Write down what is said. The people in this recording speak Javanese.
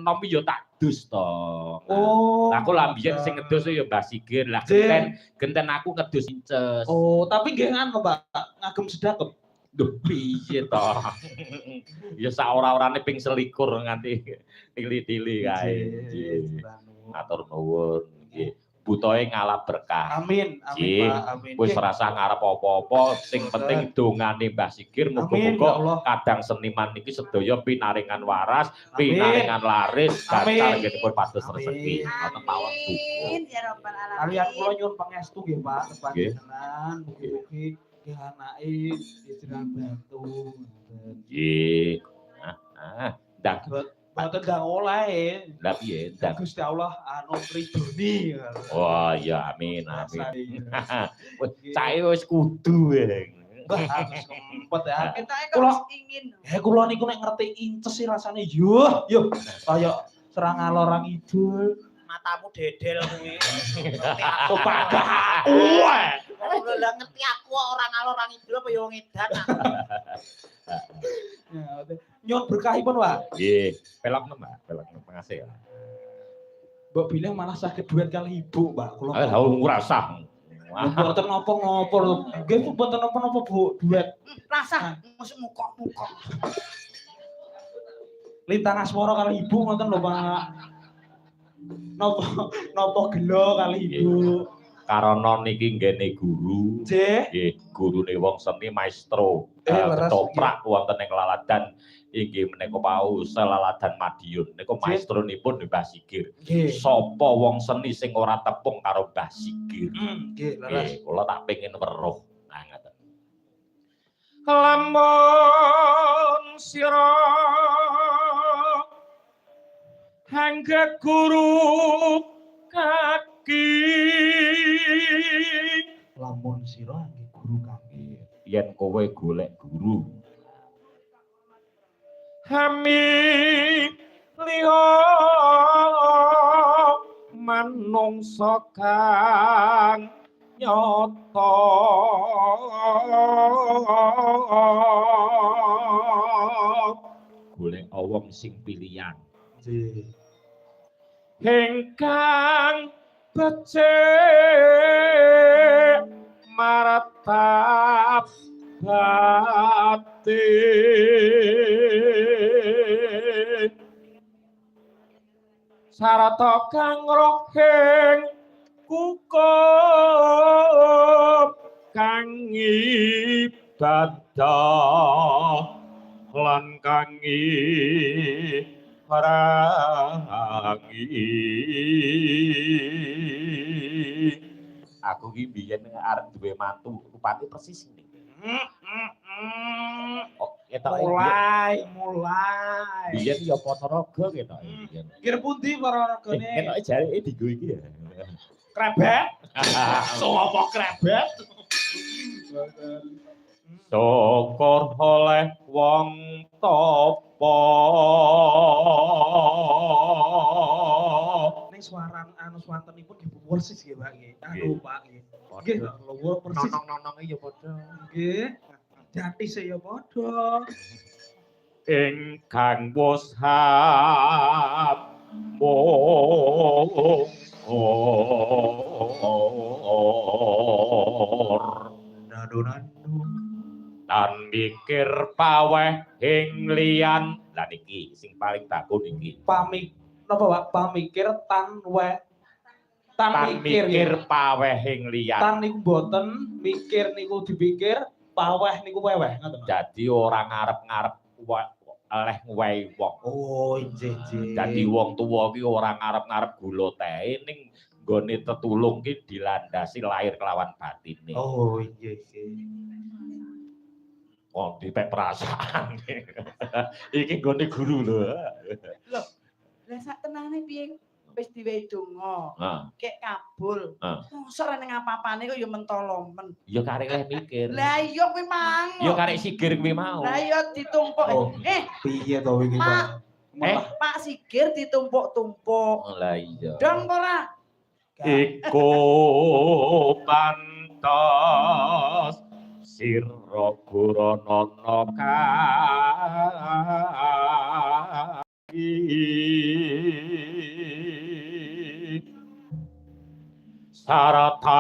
enom ya tak dus to. Oh. Aku lah mbiyen sing ngedus ya Mbah Sigir. Lah genten aku ngedus inces. Oh, tapi nggih ngono, Pak. Ngagem sedekep. Duh piye to. Ya sak ora-orane ping 21 nganti tili-tili kae. Nggih. Matur nuwun nggih. Butohe ngalah berkah. Amin, amin Pak, amin. Wis rasah ngarep apa-apa, sing penting dongane Mbah Sigir muga-muga kadang seniman niki sedaya pinaringan waras, pinaringan laris, gacal nggih pados rezeki. Ngoten mawon Amin ya rabbal alamin. Kalian kula nyuwun pangestu nggih Pak, panjenengan mugi-mugi nggih anake dijeran bantu. Nggih. Ndak Boten ndang oleh. Lah piye? Ndak Gusti Allah anu ridhoni. Oh iya amin amin. Cahe wis kudu harus kempet ya. Ketoke kok ingin. Kula niku nek ngerti inces sih rasane yo kaya serang ngalor ngidul. Matamu dedel kuwi. Kepada aku. Lah ngerti aku ora ngalor ngidul apa ya wong edan. Nyuwun berkahipun, Pak. Nggih, pelokno, Mbak. Pelokno pengasih ya. Mbok bilang malah saged duet kali ibu, Mbak. Kula ora usah. Mboten napa-napa lho. Nggih mboten napa-napa Bu, duet. Rasah mesti mukok-mukok. Lintang asmara kali ibu ngoten lho, Pak. Napa gelo kali ibu. Karena niki nggene guru. Nggih, gurune wong seni maestro. Ketoprak wonten ing Laladan inggih menika paus Laladan Madiun. Niku maestronipun Mbah Sigir. Sapa wong seni sing ora tepung karo Mbah Sigir? Nggih, leres. Kula tak pengin weruh. Nah, ngoten. Lamun sira hangga guru kaki lamun sira nggih guru kaki yen kowe golek guru hami liya manungsa kang nyata golek wong sing pilihan ingkang becik maratap batin sarata kang rohing kukup kang ibadah lan kang aku ki biyen arep duwe mantu rupane persis iki. Oh, mulai. Biyen ya Ponorogo ketoke biyen. Kira pundi Ponorogo ne? Ketoke jareke digo iki ya. Krebet. Sopo krebet? Syukur oleh wong topo. Ning suaran anu swantenipun nggih persis nggih, Pak nggih. Anu Pak nggih. Nggih, lho persis. Nonong-nononge ya padha. Nggih. Jatise ya padha. Ingkang mushab tan mikir paweh ing liyan lah niki sing paling bagus niki napa Pak pamikir tan mikir paweh ing liyan tan niku mboten mikir niku dipikir paweh niku weweh ngoten dadi ora ngarep-ngarep oleh ngwehi wong oh nggih dadi wong tuwa ki ora ngarep-ngarep gula teh ning nggone tetulung ki dilandasi lahir kelawan batine oh nggih oh, dipek perasaan. Iki nggone guru lho. Lho, lah sak tenane piye wis diwehi donga. Kek kabul. Mosok ning apa-apane kok ya mentolomen. Ya karek leh mikir. Lah iya kuwi mang. Ya karek Sigir kuwi mau. Lah iya ditumpuk. Piye to wingi Pak? Pak Sigir ditumpuk-tumpuk. Lah iya. Dong ora. Iku pantas sira Guranana kaki Sarata